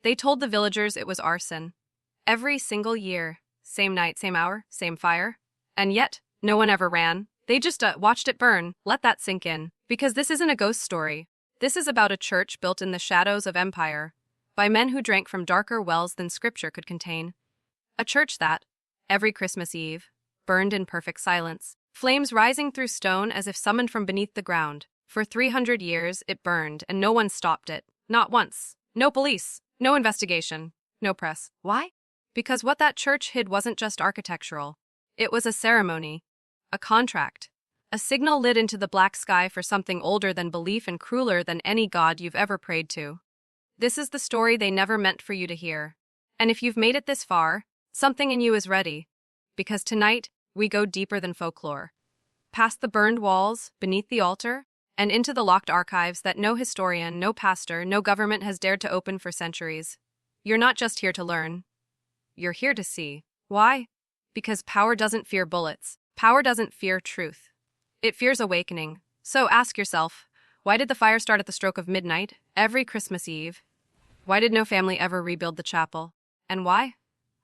They told the villagers it was arson. Every single year. Same night, same hour, same fire. And yet, no one ever ran. They just watched it burn. Let that sink in. Because this isn't a ghost story. This is about a church built in the shadows of empire, by men who drank from darker wells than scripture could contain. A church that, every Christmas Eve, burned in perfect silence, flames rising through stone as if summoned from beneath the ground. For 300 years, it burned, and no one stopped it. Not once. No police. No investigation. No press. Why? Because what that church hid wasn't just architectural. It was a ceremony. A contract. A signal lit into the black sky for something older than belief and crueler than any god you've ever prayed to. This is the story they never meant for you to hear. And if you've made it this far, something in you is ready. Because tonight, we go deeper than folklore. Past the burned walls, beneath the altar, and into the locked archives that no historian, no pastor, no government has dared to open for centuries. You're not just here to learn. You're here to see. Why? Because power doesn't fear bullets. Power doesn't fear truth. It fears awakening. So ask yourself, why did the fire start at the stroke of midnight, every Christmas Eve? Why did no family ever rebuild the chapel? And why?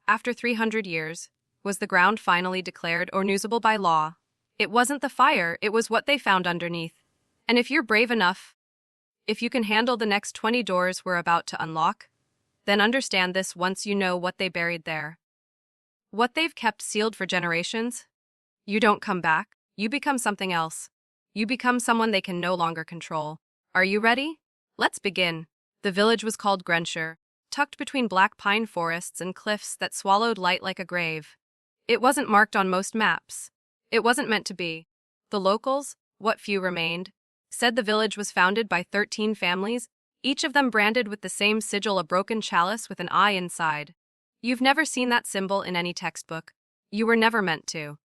After 300 years, was the ground finally declared or usable by law? It wasn't the fire, it was what they found underneath. And if you're brave enough, if you can handle the next 20 doors we're about to unlock, then understand this once you know what they buried there. What they've kept sealed for generations. You don't come back. You become something else. You become someone they can no longer control. Are you ready? Let's begin. The village was called Grenshyr, tucked between black pine forests and cliffs that swallowed light like a grave. It wasn't marked on most maps. It wasn't meant to be. The locals, what few remained, said the village was founded by 13 families, each of them branded with the same sigil, a broken chalice with an eye inside. You've never seen that symbol in any textbook. You were never meant to.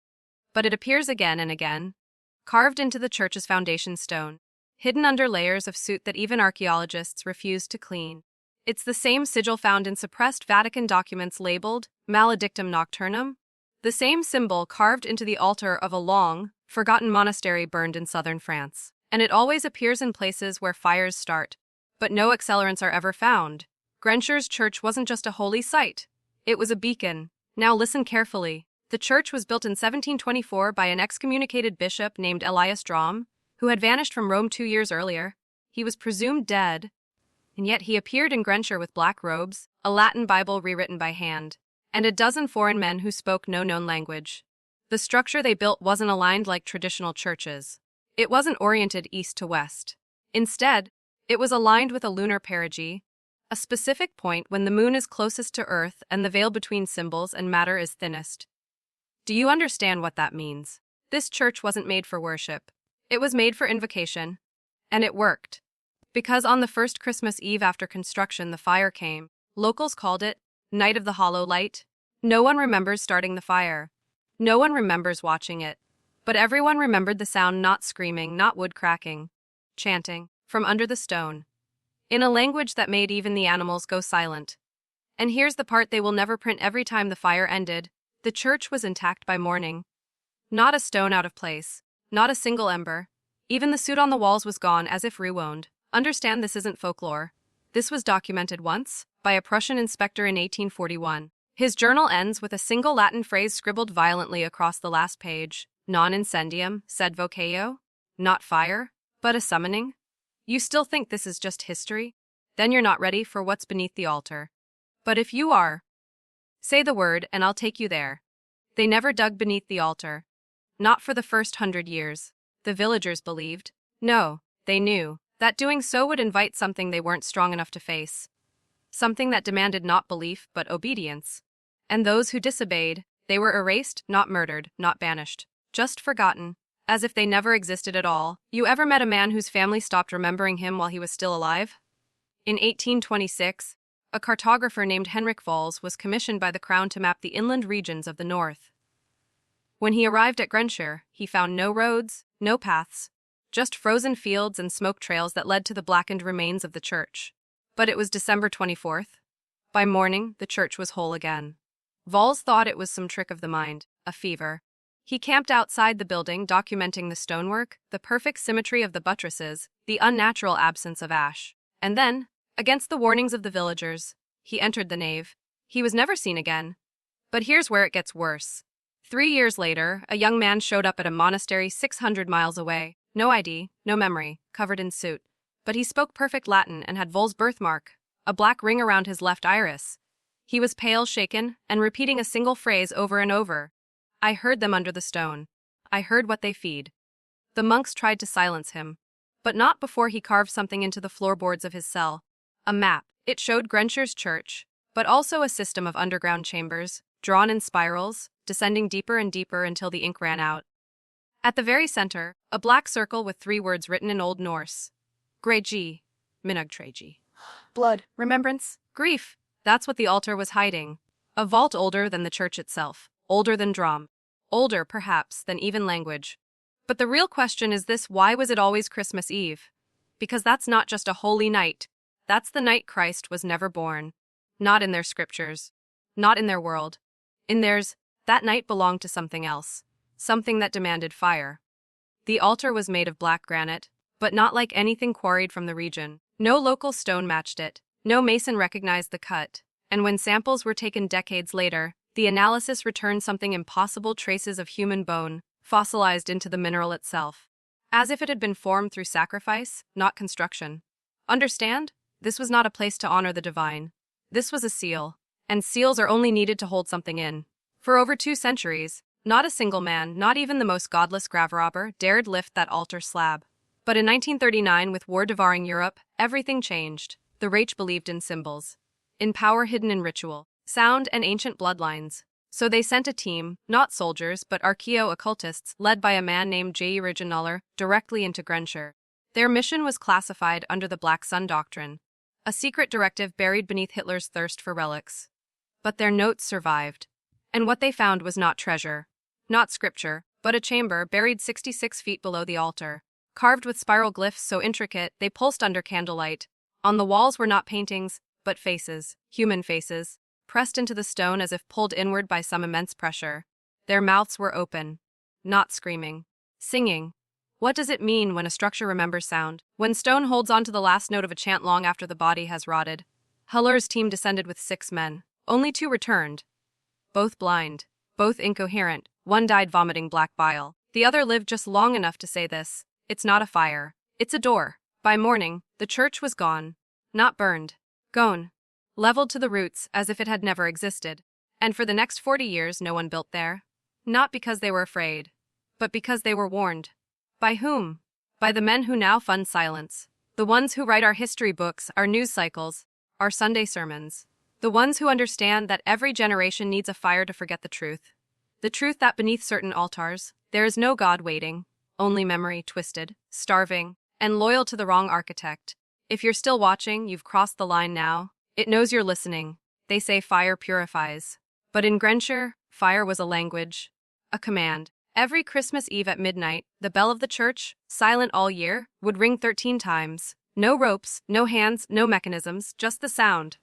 But it appears again and again, carved into the church's foundation stone, hidden under layers of soot that even archaeologists refuse to clean. It's the same sigil found in suppressed Vatican documents labeled Maledictum Nocturnum, the same symbol carved into the altar of a long, forgotten monastery burned in southern France. And it always appears in places where fires start, but no accelerants are ever found. Grenshyr's church wasn't just a holy site. It was a beacon. Now listen carefully. The church was built in 1724 by an excommunicated bishop named Elias Drom, who had vanished from Rome 2 years earlier. He was presumed dead, and yet he appeared in Grenshyr with black robes, a Latin Bible rewritten by hand, and a dozen foreign men who spoke no known language. The structure they built wasn't aligned like traditional churches. It wasn't oriented east to west. Instead, it was aligned with a lunar perigee, a specific point when the moon is closest to Earth and the veil between symbols and matter is thinnest. Do you understand what that means? This church wasn't made for worship. It was made for invocation. And it worked. Because on the first Christmas Eve after construction the fire came, locals called it Night of the Hollow Light. No one remembers starting the fire. No one remembers watching it. But everyone remembered the sound, not screaming, not wood cracking, chanting, from under the stone, in a language that made even the animals go silent. And here's the part they will never print: every time the fire ended, the church was intact by morning. Not a stone out of place, not a single ember. Even the soot on the walls was gone, as if rewound. Understand, this isn't folklore. This was documented once, by a Prussian inspector in 1841. His journal ends with a single Latin phrase scribbled violently across the last page. Non incendium, sed vocatio. Not fire, but a summoning. You still think this is just history? Then you're not ready for what's beneath the altar. But if you are, say the word and I'll take you there. They never dug beneath the altar. Not for the first 100 years. The villagers believed. No, they knew that doing so would invite something they weren't strong enough to face. Something that demanded not belief, but obedience. And those who disobeyed, they were erased, not murdered, not banished. Just forgotten. As if they never existed at all. You ever met a man whose family stopped remembering him while he was still alive? In 1826, a cartographer named Henrik Valls was commissioned by the crown to map the inland regions of the north. When he arrived at Grenshyr, he found no roads, no paths, just frozen fields and smoke trails that led to the blackened remains of the church. But it was December 24th. By morning, the church was whole again. Valls thought it was some trick of the mind, a fever. He camped outside the building, documenting the stonework, the perfect symmetry of the buttresses, the unnatural absence of ash. And then, against the warnings of the villagers, he entered the nave. He was never seen again. But here's where it gets worse. 3 years later, a young man showed up at a monastery 600 miles away. No ID, no memory, covered in soot. But he spoke perfect Latin and had Vol's birthmark, a black ring around his left iris. He was pale, shaken, and repeating a single phrase over and over. I heard them under the stone. I heard what they feed. The monks tried to silence him, but not before he carved something into the floorboards of his cell. A map. It showed Grenshyr's church, but also a system of underground chambers, drawn in spirals, descending deeper and deeper until the ink ran out. At the very center, a black circle with 3 words written in Old Norse. Greji, Minugtreji. Blood. Remembrance, grief. That's what the altar was hiding. A vault older than the church itself, older than Drum, older, perhaps, than even language. But the real question is this: why was it always Christmas Eve? Because that's not just a holy night. That's the night Christ was never born. Not in their scriptures. Not in their world. In theirs, that night belonged to something else. Something that demanded fire. The altar was made of black granite, but not like anything quarried from the region. No local stone matched it. No mason recognized the cut. And when samples were taken decades later, the analysis returned something impossible: traces of human bone, fossilized into the mineral itself. As if it had been formed through sacrifice, not construction. Understand? This was not a place to honor the divine. This was a seal. And seals are only needed to hold something in. For over 2 centuries, not a single man, not even the most godless grave robber, dared lift that altar slab. But in 1939, with war devouring Europe, everything changed. The Reich believed in symbols. In power hidden in ritual, sound, and ancient bloodlines. So they sent a team, not soldiers, but archaeo-occultists, led by a man named J. Originaler, directly into Grenshyr. Their mission was classified under the Black Sun Doctrine, a secret directive buried beneath Hitler's thirst for relics. But their notes survived. And what they found was not treasure, not scripture, but a chamber buried 66 feet below the altar, carved with spiral glyphs so intricate they pulsed under candlelight. On the walls were not paintings, but faces, human faces, pressed into the stone as if pulled inward by some immense pressure. Their mouths were open, not screaming, singing. What does it mean when a structure remembers sound? When stone holds on to the last note of a chant long after the body has rotted? Huller's team descended with 6 men. Only 2 returned. Both blind, both incoherent. One died vomiting black bile. The other lived just long enough to say this: it's not a fire, it's a door. By morning, the church was gone. Not burned. Gone. Leveled to the roots as if it had never existed. And for the next 40 years no one built there. Not because they were afraid, but because they were warned. By whom? By the men who now fund silence. The ones who write our history books, our news cycles, our Sunday sermons. The ones who understand that every generation needs a fire to forget the truth. The truth that beneath certain altars, there is no God waiting, only memory twisted, starving, and loyal to the wrong architect. If you're still watching, you've crossed the line now. It knows you're listening. They say fire purifies. But in Grenshyr, fire was a language, a command. Every Christmas Eve at midnight, the bell of the church, silent all year, would ring 13 times. No ropes, no hands, no mechanisms, just the sound.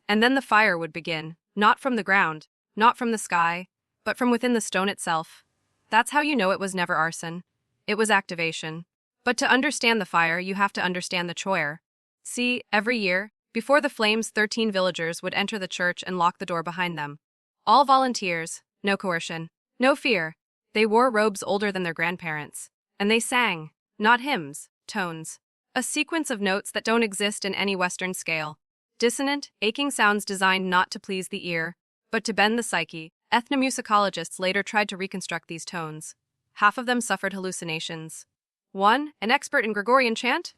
And then the fire would begin, not from the ground, not from the sky, but from within the stone itself. That's how you know it was never arson. It was activation. But to understand the fire, you have to understand the choir. See, every year, before the flames, 13 villagers would enter the church and lock the door behind them. All volunteers, no coercion, no fear. They wore robes older than their grandparents. And they sang, not hymns, tones. A sequence of notes that don't exist in any Western scale. Dissonant, aching sounds designed not to please the ear, but to bend the psyche. Ethnomusicologists later tried to reconstruct these tones. Half of them suffered hallucinations. One, an expert in Gregorian chant,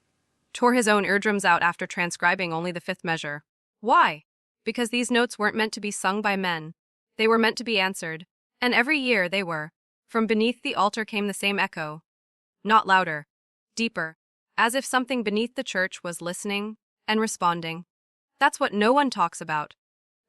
tore his own eardrums out after transcribing only the 5th measure. Why? Because these notes weren't meant to be sung by men. They were meant to be answered. And every year they were. From beneath the altar came the same echo. Not louder. Deeper. As if something beneath the church was listening and responding. That's what no one talks about.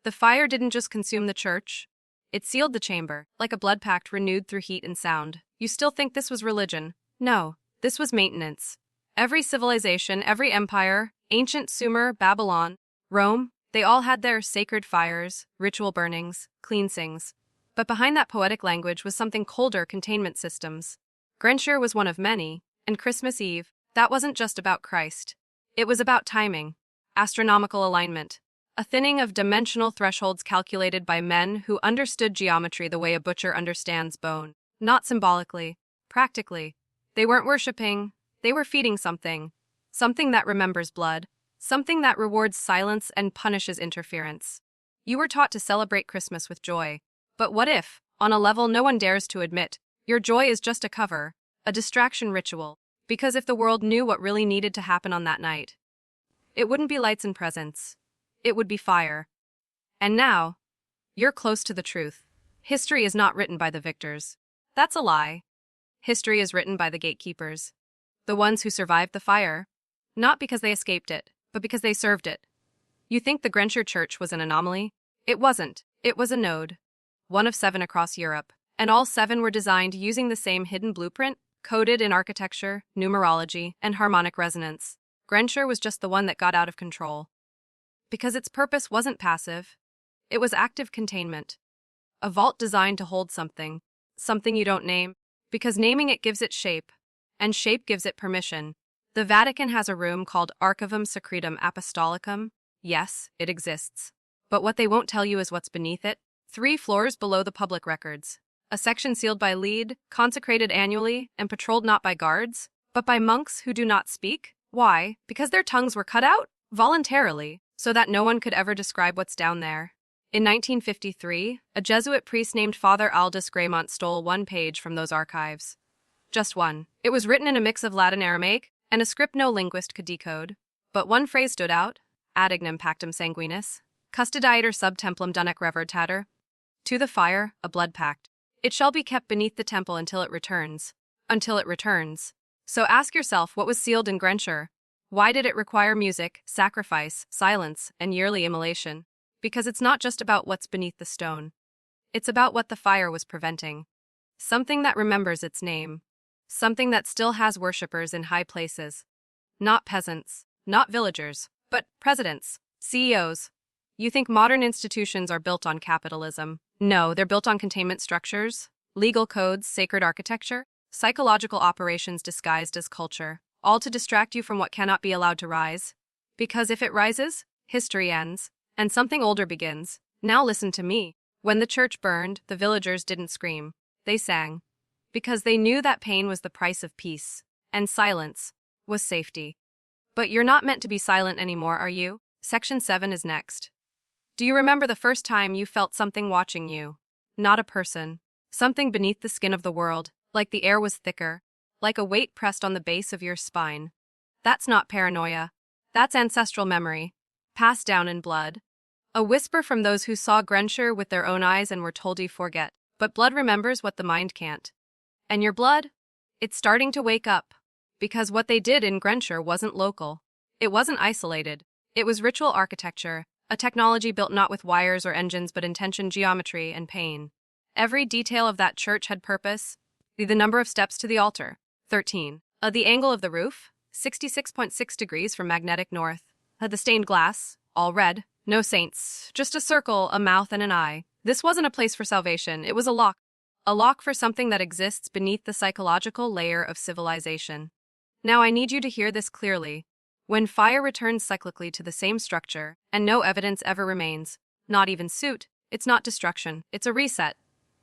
The fire didn't just consume the church. It sealed the chamber, like a blood pact renewed through heat and sound. You still think this was religion? No, this was maintenance. Every civilization, every empire, ancient Sumer, Babylon, Rome, they all had their sacred fires, ritual burnings, cleansings. But behind that poetic language was something colder: containment systems. Grenshyr was one of many, and Christmas Eve, that wasn't just about Christ. It was about timing, astronomical alignment, A thinning of dimensional thresholds calculated by men who understood geometry the way a butcher understands bone. Not symbolically, practically. They weren't worshipping, they were feeding something. Something that remembers blood. Something that rewards silence and punishes interference. You were taught to celebrate Christmas with joy. But what if, on a level no one dares to admit, your joy is just a cover, a distraction ritual? Because if the world knew what really needed to happen on that night, it wouldn't be lights and presents. It would be fire. And now, you're close to the truth. History is not written by the victors. That's a lie. History is written by the gatekeepers. The ones who survived the fire. Not because they escaped it, but because they served it. You think the Grenshyr church was an anomaly? It wasn't. It was a node. One of 7 across Europe. And all 7 were designed using the same hidden blueprint, coded in architecture, numerology, and harmonic resonance. Grenshyr was just the one that got out of control. Because its purpose wasn't passive. It was active containment. A vault designed to hold something. Something you don't name. Because naming it gives it shape. And shape gives it permission. The Vatican has a room called Archivum Secretum Apostolicum. Yes, it exists. But what they won't tell you is what's beneath it. 3 floors below the public records. A section sealed by lead, consecrated annually, and patrolled not by guards, but by monks who do not speak. Why? Because their tongues were cut out? Voluntarily, so that no one could ever describe what's down there. In 1953, a Jesuit priest named Father Aldous Graymont stole 1 page from those archives. Just 1. It was written in a mix of Latin Aramaic, and a script no linguist could decode. But 1 phrase stood out, ad ignem pactum sanguinis, custodiator sub templum dunec revertator. To the fire, a blood pact. It shall be kept beneath the temple until it returns. Until it returns. So ask yourself what was sealed in Grenshyr. Why did it require music, sacrifice, silence, and yearly immolation? Because it's not just about what's beneath the stone. It's about what the fire was preventing. Something that remembers its name. Something that still has worshippers in high places. Not peasants, not villagers, but presidents, CEOs. You think modern institutions are built on capitalism. No, they're built on containment structures, legal codes, sacred architecture, psychological operations disguised as culture, all to distract you from what cannot be allowed to rise. Because if it rises, history ends, and something older begins. Now listen to me. When the church burned, the villagers didn't scream. They sang. Because they knew that pain was the price of peace, and silence was safety. But you're not meant to be silent anymore, are you? Section 7 is next. Do you remember the first time you felt something watching you? Not a person. Something beneath the skin of the world, like the air was thicker, like a weight pressed on the base of your spine. That's not paranoia. That's ancestral memory, passed down in blood. A whisper from those who saw Grenshyr with their own eyes and were told you forget. But blood remembers what the mind can't. And your blood? It's starting to wake up. Because what they did in Grenshyr wasn't local. It wasn't isolated. It was ritual architecture. A technology built not with wires or engines but intention, geometry, and pain. Every detail of that church had purpose. The number of steps to the altar, 13. The angle of the roof, 66.6 degrees from magnetic north. The stained glass, all red. No saints, just a circle, a mouth, and an eye. This wasn't a place for salvation, it was a lock. A lock for something that exists beneath the psychological layer of civilization. Now I need you to hear this clearly. When fire returns cyclically to the same structure, and no evidence ever remains, not even soot, it's not destruction, it's a reset.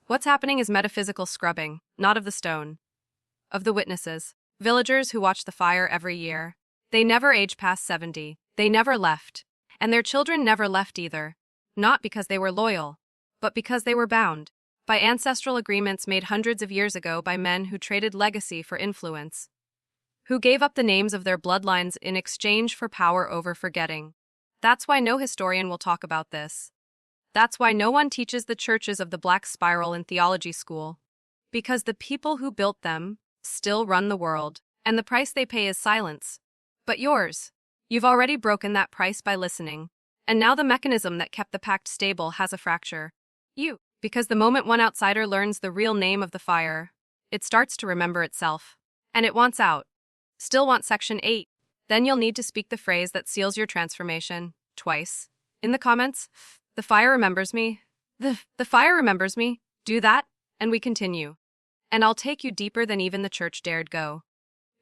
What's happening is metaphysical scrubbing, not of the stone. Of the witnesses, villagers who watch the fire every year. They never age past 70, they never left. And their children never left either. Not because they were loyal, but because they were bound. By ancestral agreements made hundreds of years ago by men who traded legacy for influence. Who gave up the names of their bloodlines in exchange for power over forgetting. That's why no historian will talk about this. That's why no one teaches the churches of the Black Spiral in theology school. Because the people who built them still run the world, and the price they pay is silence. But yours. You've already broken that price by listening. And now the mechanism that kept the Pact stable has a fracture. You. Because the moment one outsider learns the real name of the fire, it starts to remember itself. And it wants out. Still wants Section 8. Then you'll need to speak the phrase that seals your transformation, twice. In the comments, the fire remembers me. The fire remembers me. Do that, and we continue. And I'll take you deeper than even the church dared go.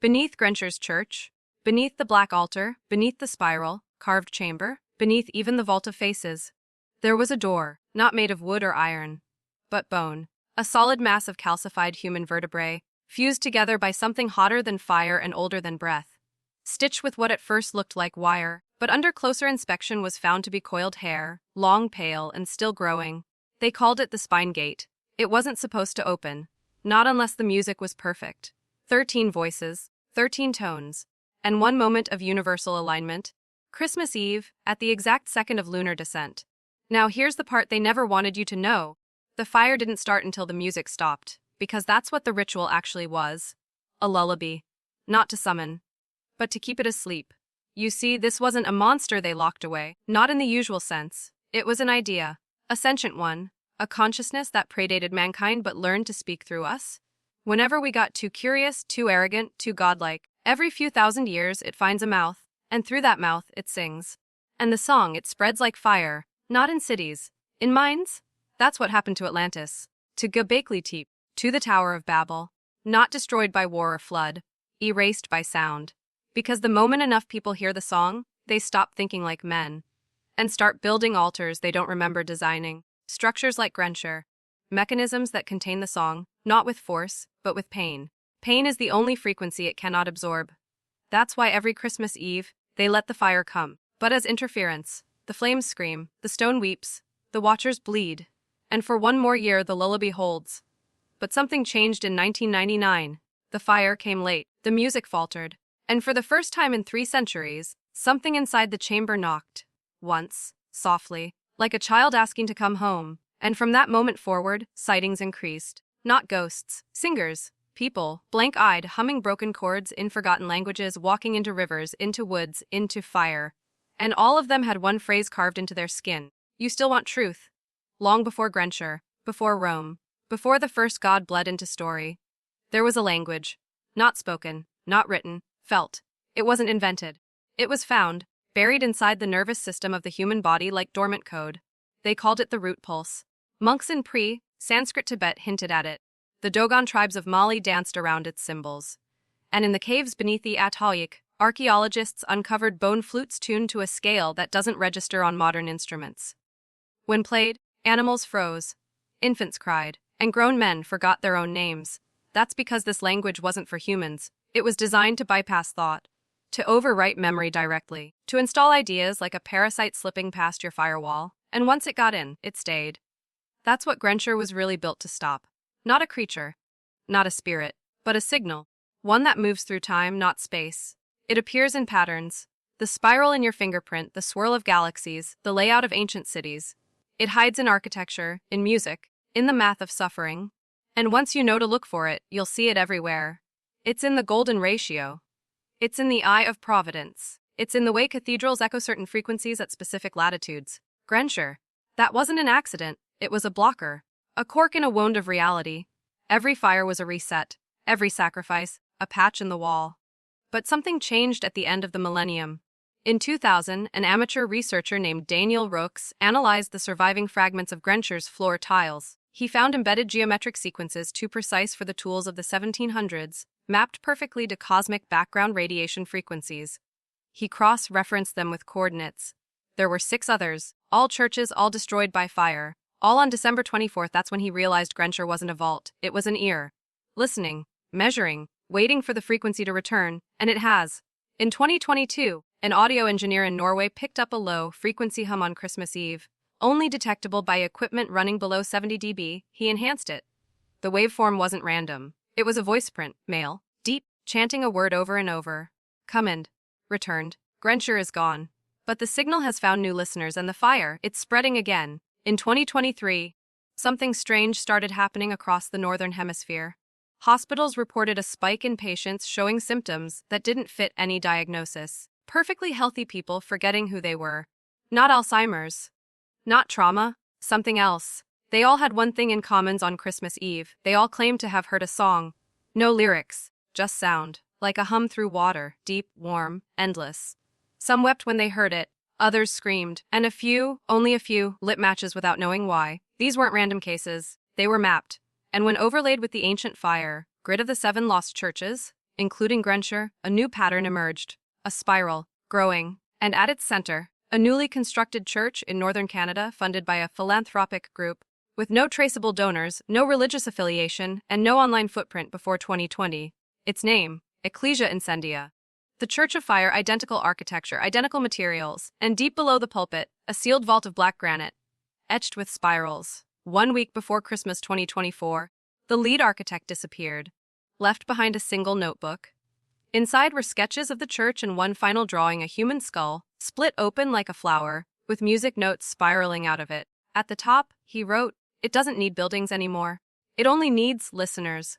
Beneath Grenshyr's church, beneath the black altar, beneath the spiral, carved chamber, beneath even the vault of faces. There was a door, not made of wood or iron, but bone, a solid mass of calcified human vertebrae, fused together by something hotter than fire and older than breath. Stitched with what at first looked like wire, but under closer inspection was found to be coiled hair, long, pale, and still growing. They called it the spine gate. It wasn't supposed to open, not unless the music was perfect. 13 voices, 13 tones, and one moment of universal alignment. Christmas Eve, at the exact second of lunar descent. Now here's the part they never wanted you to know. The fire didn't start until the music stopped, because that's what the ritual actually was. A lullaby. Not to summon, but to keep it asleep. You see, this wasn't a monster they locked away, not in the usual sense. It was an idea, a sentient one, a consciousness that predated mankind but learned to speak through us. Whenever we got too curious, too arrogant, too godlike, every few thousand years it finds a mouth, and through that mouth it sings. And the song, it spreads like fire, not in cities, in minds. That's what happened to Atlantis, to Göbekli Tepe, to the Tower of Babel. Not destroyed by war or flood, erased by sound. Because the moment enough people hear the song, they stop thinking like men, and start building altars they don't remember designing, structures like Grenshyr, mechanisms that contain the song, not with force, but with pain. Pain is the only frequency it cannot absorb. That's why every Christmas Eve, they let the fire come, but as interference. The flames scream, the stone weeps, the watchers bleed, and for one more year the lullaby holds. But something changed in 1999. The fire came late, the music faltered, and for the first time in 3 centuries, something inside the chamber knocked. Once, softly, like a child asking to come home, and from that moment forward, sightings increased. Not ghosts, singers, people, blank-eyed, humming broken chords in forgotten languages, walking into rivers, into woods, into fire. And all of them had one phrase carved into their skin. You still want truth. Long before Grenshyr, before Rome, before the first god bled into story, there was a language. Not spoken, not written, felt. It wasn't invented. It was found, buried inside the nervous system of the human body like dormant code. They called it the root pulse. Monks in Sanskrit Tibet hinted at it. The Dogon tribes of Mali danced around its symbols. And in the caves beneath the Atlantis, archaeologists uncovered bone flutes tuned to a scale that doesn't register on modern instruments. When played, animals froze, infants cried, and grown men forgot their own names. That's because this language wasn't for humans. It was designed to bypass thought, to overwrite memory directly, to install ideas like a parasite slipping past your firewall, and once it got in, it stayed. That's what Grenshyr was really built to stop. Not a creature, not a spirit, but a signal, one that moves through time, not space. It appears in patterns, the spiral in your fingerprint, the swirl of galaxies, the layout of ancient cities. It hides in architecture, in music, in the math of suffering. And once you know to look for it, you'll see it everywhere. It's in the golden ratio. It's in the eye of providence. It's in the way cathedrals echo certain frequencies at specific latitudes. Grenshyr. That wasn't an accident. It was a blocker. A cork in a wound of reality. Every fire was a reset. Every sacrifice, a patch in the wall. But something changed at the end of the millennium. In 2000, an amateur researcher named Daniel Rooks analyzed the surviving fragments of Grenshyr's floor tiles. He found embedded geometric sequences too precise for the tools of the 1700s, mapped perfectly to cosmic background radiation frequencies. He cross-referenced them with coordinates. There were 6 others, all churches, all destroyed by fire. All on December 24th, that's when he realized Grenshyr wasn't a vault, it was an ear. Listening, measuring, waiting for the frequency to return, and it has. In 2022, an audio engineer in Norway picked up a low-frequency hum on Christmas Eve. Only detectable by equipment running below 70 dB, he enhanced it. The waveform wasn't random. It was a voiceprint, male, deep, chanting a word over and over. Come returned. Grenshyr is gone. But the signal has found new listeners and the fire, it's spreading again. In 2023, something strange started happening across the northern hemisphere. Hospitals reported a spike in patients showing symptoms that didn't fit any diagnosis. Perfectly healthy people forgetting who they were. Not Alzheimer's. Not trauma. Something else. They all had one thing in common on Christmas Eve. They all claimed to have heard a song. No lyrics, just sound. Like a hum through water, deep, warm, endless. Some wept when they heard it. Others screamed. And a few, only a few, lit matches without knowing why. These weren't random cases. They were mapped. And when overlaid with the ancient fire, grid of the 7 lost churches, including Grenshyr, a new pattern emerged. A spiral, growing, and at its center, a newly constructed church in northern Canada funded by a philanthropic group, with no traceable donors, no religious affiliation, and no online footprint before 2020. Its name, Ecclesia Incendia. The Church of Fire, identical architecture, identical materials, and deep below the pulpit, a sealed vault of black granite, etched with spirals. 1 week before Christmas 2024, the lead architect disappeared, left behind a single notebook. Inside were sketches of the church and one final drawing, a human skull, split open like a flower, with music notes spiraling out of it. At the top, he wrote, "It doesn't need buildings anymore. It only needs listeners."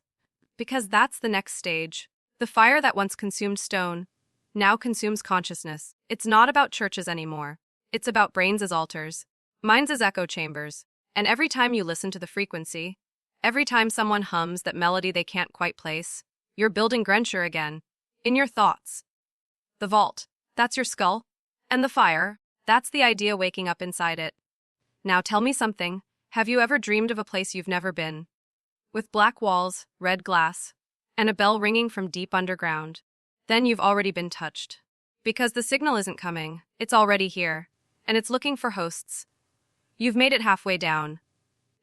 Because that's the next stage. The fire that once consumed stone now consumes consciousness. It's not about churches anymore. It's about brains as altars, minds as echo chambers. And every time you listen to the frequency, every time someone hums that melody they can't quite place, you're building Grenshyr again, in your thoughts. The vault, that's your skull. And the fire, that's the idea waking up inside it. Now tell me something. Have you ever dreamed of a place you've never been? With black walls, red glass, and a bell ringing from deep underground. Then you've already been touched. Because the signal isn't coming, it's already here, and it's looking for hosts. You've made it halfway down.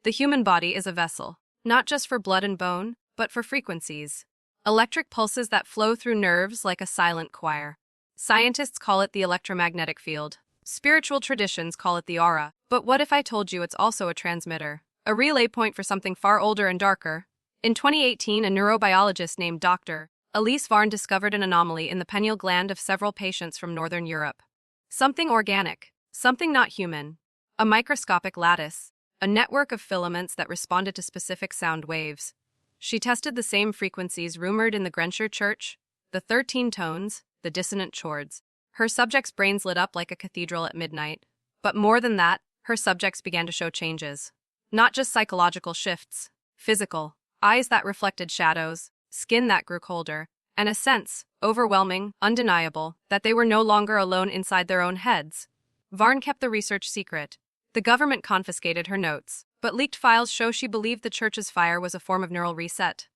The human body is a vessel, not just for blood and bone, but for frequencies. Electric pulses that flow through nerves like a silent choir. Scientists call it the electromagnetic field. Spiritual traditions call it the aura. But what if I told you it's also a transmitter? A relay point for something far older and darker. In 2018, a neurobiologist named Dr. Elise Varn discovered an anomaly in the pineal gland of several patients from Northern Europe. Something organic, something not human. A microscopic lattice, a network of filaments that responded to specific sound waves. She tested the same frequencies rumored in the Grenshyr church, the 13 tones, the dissonant chords. Her subjects' brains lit up like a cathedral at midnight. But more than that, her subjects began to show changes. Not just psychological shifts, physical, eyes that reflected shadows, skin that grew colder, and a sense, overwhelming, undeniable, that they were no longer alone inside their own heads. Varn kept the research secret. The government confiscated her notes, but leaked files show she believed the church's fire was a form of neural reset.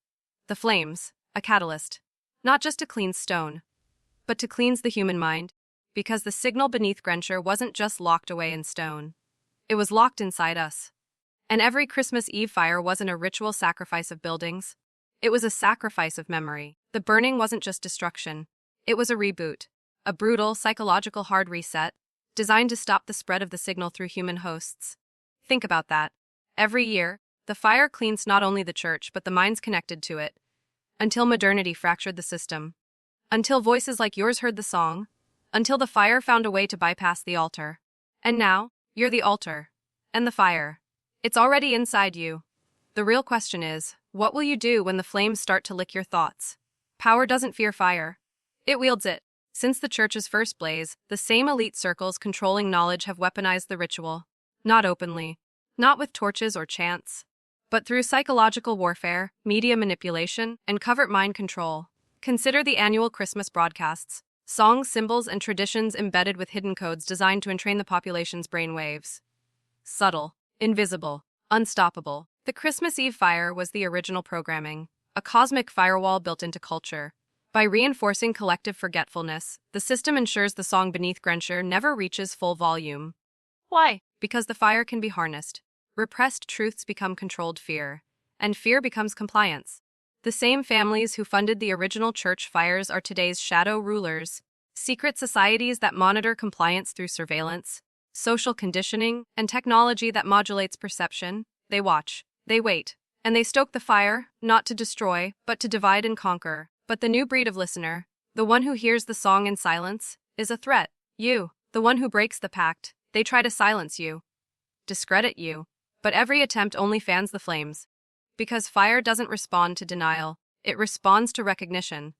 The flames, a catalyst. Not just to cleanse stone, but to cleanse the human mind, because the signal beneath Grenshyr wasn't just locked away in stone. It was locked inside us. And every Christmas Eve fire wasn't a ritual sacrifice of buildings. It was a sacrifice of memory. The burning wasn't just destruction. It was a reboot. A brutal, psychological hard reset, designed to stop the spread of the signal through human hosts. Think about that. Every year, the fire cleansed not only the church but the minds connected to it. Until modernity fractured the system. Until voices like yours heard the song. Until the fire found a way to bypass the altar. And now, you're the altar. And the fire. It's already inside you. The real question is, what will you do when the flames start to lick your thoughts? Power doesn't fear fire. It wields it. Since the church's first blaze, the same elite circles controlling knowledge have weaponized the ritual. Not openly. Not with torches or chants. But through psychological warfare, media manipulation, and covert mind control. Consider the annual Christmas broadcasts. Songs, symbols, and traditions embedded with hidden codes designed to entrain the population's brainwaves. Subtle. Invisible. Unstoppable. The Christmas Eve fire was the original programming, a cosmic firewall built into culture. By reinforcing collective forgetfulness, the system ensures the song beneath Grenshyr never reaches full volume. Why? Because the fire can be harnessed. Repressed truths become controlled fear, and fear becomes compliance. The same families who funded the original church fires are today's shadow rulers, secret societies that monitor compliance through surveillance, social conditioning, and technology that modulates perception. They watch, they wait, and they stoke the fire, not to destroy, but to divide and conquer. But the new breed of listener, the one who hears the song in silence, is a threat. You, the one who breaks the pact, they try to silence you, discredit you. But every attempt only fans the flames. Because fire doesn't respond to denial, it responds to recognition.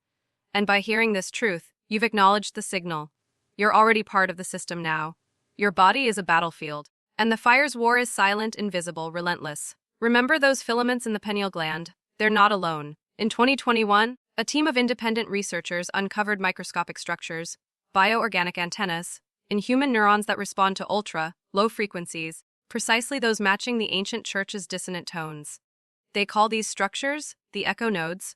And by hearing this truth, you've acknowledged the signal. You're already part of the system now. Your body is a battlefield, and the fire's war is silent, invisible, relentless. Remember those filaments in the pineal gland? They're not alone. In 2021, a team of independent researchers uncovered microscopic structures, bioorganic antennas, in human neurons that respond to ultra, low frequencies, precisely those matching the ancient church's dissonant tones. They call these structures the echo nodes.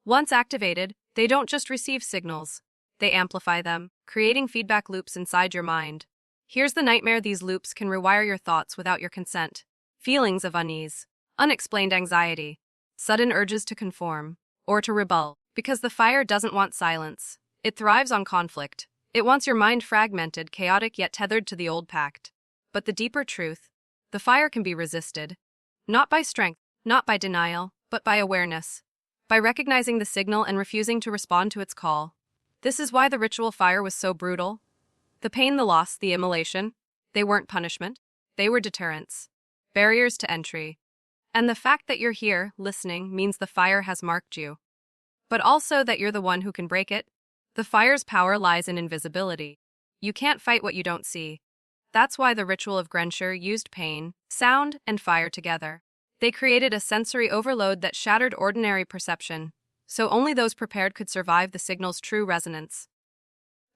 Once activated, they don't just receive signals. They amplify them, creating feedback loops inside your mind. Here's the nightmare: these loops can rewire your thoughts without your consent. Feelings of unease, unexplained anxiety, sudden urges to conform, or to rebel, because the fire doesn't want silence. It thrives on conflict. It wants your mind fragmented, chaotic, yet tethered to the old pact. But the deeper truth: the fire can be resisted. Not by strength, not by denial, but by awareness. By recognizing the signal and refusing to respond to its call. This is why the ritual fire was so brutal. The pain, the loss, the immolation, they weren't punishment. They were deterrents. Barriers to entry. And the fact that you're here, listening, means the fire has marked you. But also that you're the one who can break it. The fire's power lies in invisibility. You can't fight what you don't see. That's why the ritual of Grenshyr used pain, sound, and fire together. They created a sensory overload that shattered ordinary perception, so only those prepared could survive the signal's true resonance.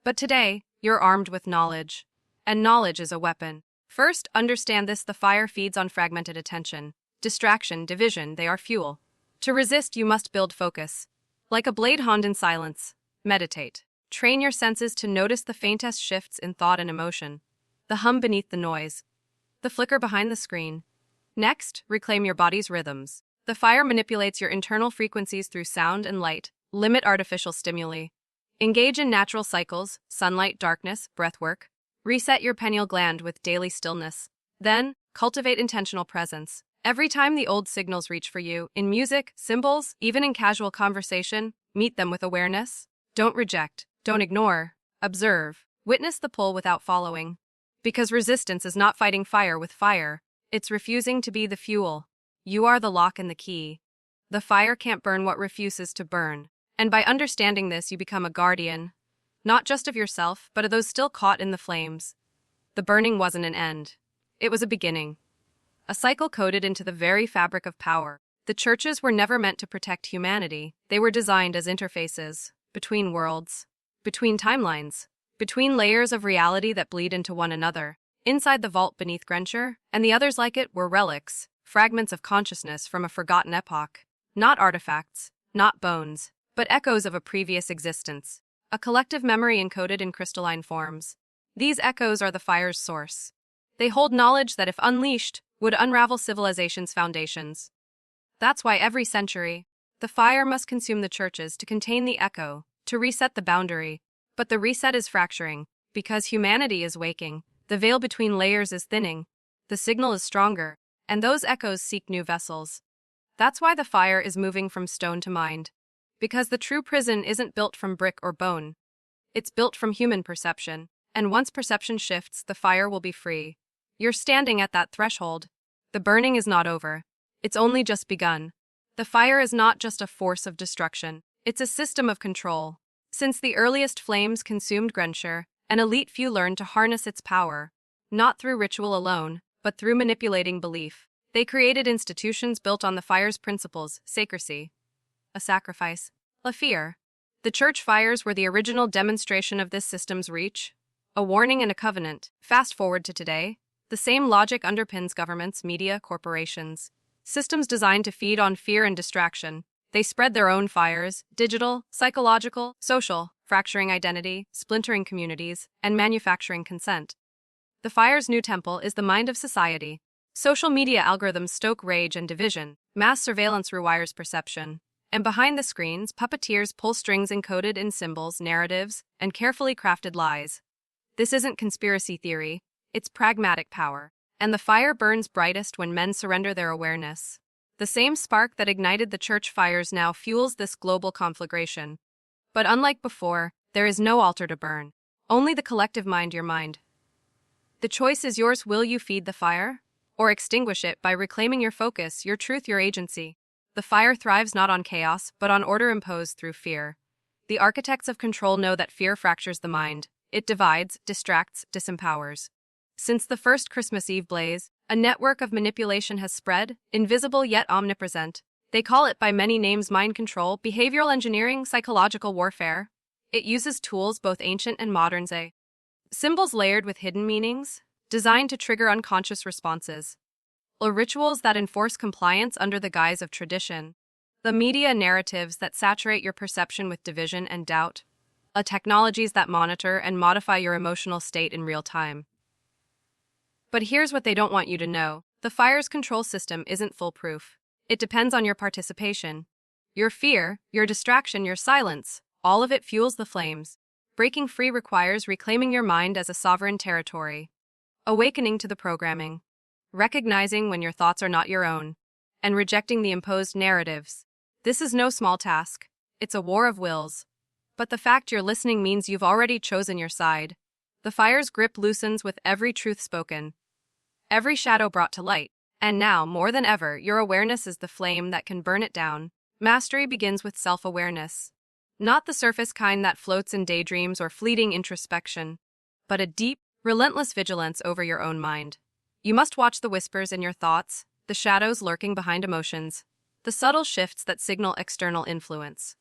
But today, you're armed with knowledge. And knowledge is a weapon. First, understand this: the fire feeds on fragmented attention. Distraction, division, they are fuel. To resist, you must build focus. Like a blade honed in silence. Meditate. Train your senses to notice the faintest shifts in thought and emotion. The hum beneath the noise. The flicker behind the screen. Next, reclaim your body's rhythms. The fire manipulates your internal frequencies through sound and light. Limit artificial stimuli. Engage in natural cycles: sunlight, darkness, breathwork. Reset your pineal gland with daily stillness. Then, cultivate intentional presence. Every time the old signals reach for you, in music, symbols, even in casual conversation, meet them with awareness. Don't reject. Don't ignore. Observe. Witness the pull without following. Because resistance is not fighting fire with fire. It's refusing to be the fuel. You are the lock and the key. The fire can't burn what refuses to burn. And by understanding this, you become a guardian. Not just of yourself, but of those still caught in the flames. The burning wasn't an end. It was a beginning. A cycle coded into the very fabric of power. The churches were never meant to protect humanity. They were designed as interfaces. Between worlds. Between timelines. Between layers of reality that bleed into one another. Inside the vault beneath Grenshyr, and the others like it, were relics. Fragments of consciousness from a forgotten epoch. Not artifacts. Not bones. But echoes of a previous existence. A collective memory encoded in crystalline forms. These echoes are the fire's source. They hold knowledge that, if unleashed, would unravel civilization's foundations. That's why every century, the fire must consume the churches to contain the echo, to reset the boundary. But the reset is fracturing, because humanity is waking. The veil between layers is thinning. The signal is stronger, and those echoes seek new vessels. That's why the fire is moving from stone to mind. Because the true prison isn't built from brick or bone. It's built from human perception, and once perception shifts, the fire will be free. You're standing at that threshold. The burning is not over. It's only just begun. The fire is not just a force of destruction. It's a system of control. Since the earliest flames consumed Grenshyr, an elite few learned to harness its power. Not through ritual alone, but through manipulating belief. They created institutions built on the fire's principles: secrecy, a sacrifice, a fear. The church fires were the original demonstration of this system's reach. A warning and a covenant. Fast forward to today. The same logic underpins governments, media, corporations. Systems designed to feed on fear and distraction. They spread their own fires: digital, psychological, social, fracturing identity, splintering communities, and manufacturing consent. The fire's new temple is the mind of society. Social media algorithms stoke rage and division. Mass surveillance rewires perception. And behind the screens, puppeteers pull strings encoded in symbols, narratives, and carefully crafted lies. This isn't conspiracy theory. It's pragmatic power. And the fire burns brightest when men surrender their awareness. The same spark that ignited the church fires now fuels this global conflagration. But unlike before, there is no altar to burn. Only the collective mind, your mind. The choice is yours: will you feed the fire? Or extinguish it by reclaiming your focus, your truth, your agency? The fire thrives not on chaos, but on order imposed through fear. The architects of control know that fear fractures the mind. It divides, distracts, disempowers. Since the first Christmas Eve blaze, a network of manipulation has spread, invisible yet omnipresent. They call it by many names: mind control, behavioral engineering, psychological warfare. It uses tools both ancient and modern, symbols layered with hidden meanings, designed to trigger unconscious responses, or rituals that enforce compliance under the guise of tradition. The media narratives that saturate your perception with division and doubt. Technologies that monitor and modify your emotional state in real time. But here's what they don't want you to know. The fire's control system isn't foolproof. It depends on your participation. Your fear, your distraction, your silence, all of it fuels the flames. Breaking free requires reclaiming your mind as a sovereign territory. Awakening to the programming. Recognizing when your thoughts are not your own. And rejecting the imposed narratives. This is no small task. It's a war of wills. But the fact you're listening means you've already chosen your side. The fire's grip loosens with every truth spoken. Every shadow brought to light. And now, more than ever, your awareness is the flame that can burn it down. Mastery begins with self-awareness. Not the surface kind that floats in daydreams or fleeting introspection, but a deep, relentless vigilance over your own mind. You must watch the whispers in your thoughts, the shadows lurking behind emotions, the subtle shifts that signal external influence.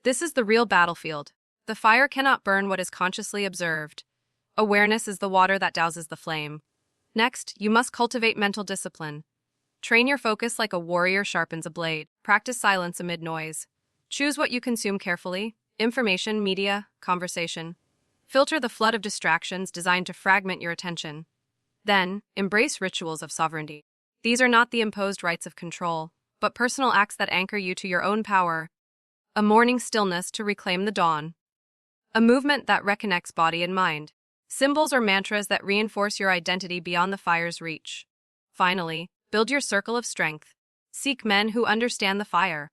This is the real battlefield. The fire cannot burn what is consciously observed. Awareness is the water that douses the flame. Next, you must cultivate mental discipline. Train your focus like a warrior sharpens a blade. Practice silence amid noise. Choose what you consume carefully: information, media, conversation. Filter the flood of distractions designed to fragment your attention. Then, embrace rituals of sovereignty. These are not the imposed rights of control, but personal acts that anchor you to your own power. A morning stillness to reclaim the dawn. A movement that reconnects body and mind. Symbols or mantras that reinforce your identity beyond the fire's reach. Finally, build your circle of strength. Seek men who understand the fire,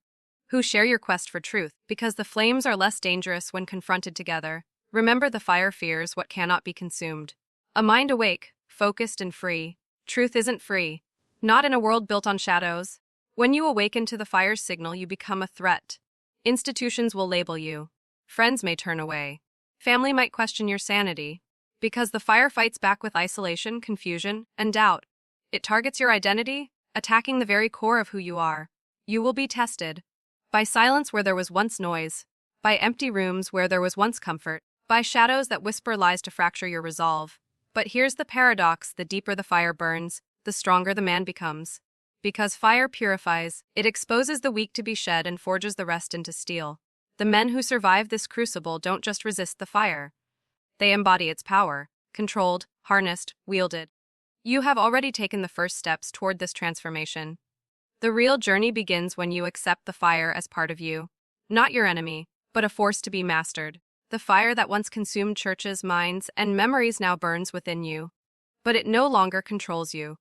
who share your quest for truth, because the flames are less dangerous when confronted together. Remember, the fire fears what cannot be consumed. A mind awake, focused and free. Truth isn't free. Not in a world built on shadows. When you awaken to the fire's signal, you become a threat. Institutions will label you. Friends may turn away. Family might question your sanity. Because the fire fights back with isolation, confusion, and doubt. It targets your identity, attacking the very core of who you are. You will be tested. By silence where there was once noise. By empty rooms where there was once comfort. By shadows that whisper lies to fracture your resolve. But here's the paradox: the deeper the fire burns, the stronger the man becomes. Because fire purifies, it exposes the weak to be shed and forges the rest into steel. The men who survive this crucible don't just resist the fire. They embody its power, controlled, harnessed, wielded. You have already taken the first steps toward this transformation. The real journey begins when you accept the fire as part of you. Not your enemy, but a force to be mastered. The fire that once consumed churches, minds, and memories now burns within you. But it no longer controls you.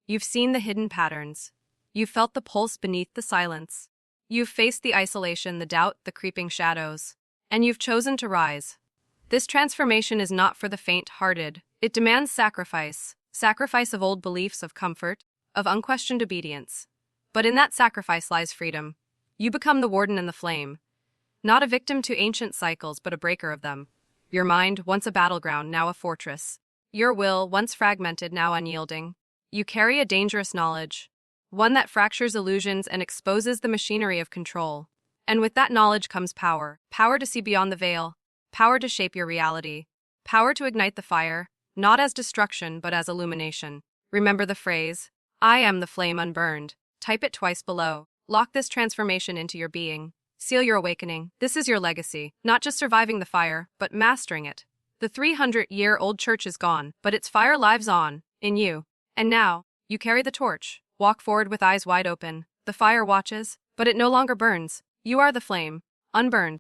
You've seen the hidden patterns. You've felt the pulse beneath the silence. You've faced the isolation, the doubt, the creeping shadows. And you've chosen to rise. This transformation is not for the faint-hearted. It demands sacrifice. Sacrifice of old beliefs, of comfort, of unquestioned obedience. But in that sacrifice lies freedom. You become the warden and the flame. Not a victim to ancient cycles, but a breaker of them. Your mind, once a battleground, now a fortress. Your will, once fragmented, now unyielding. You carry a dangerous knowledge. One that fractures illusions and exposes the machinery of control. And with that knowledge comes power. Power to see beyond the veil. Power to shape your reality. Power to ignite the fire, not as destruction, but as illumination. Remember the phrase, "I am the flame unburned." Type it twice below. Lock this transformation into your being. Seal your awakening. This is your legacy, not just surviving the fire, but mastering it. The 300-year-old church is gone, but its fire lives on, in you. And now, you carry the torch. Walk forward with eyes wide open. The fire watches, but it no longer burns. You are the flame, unburned,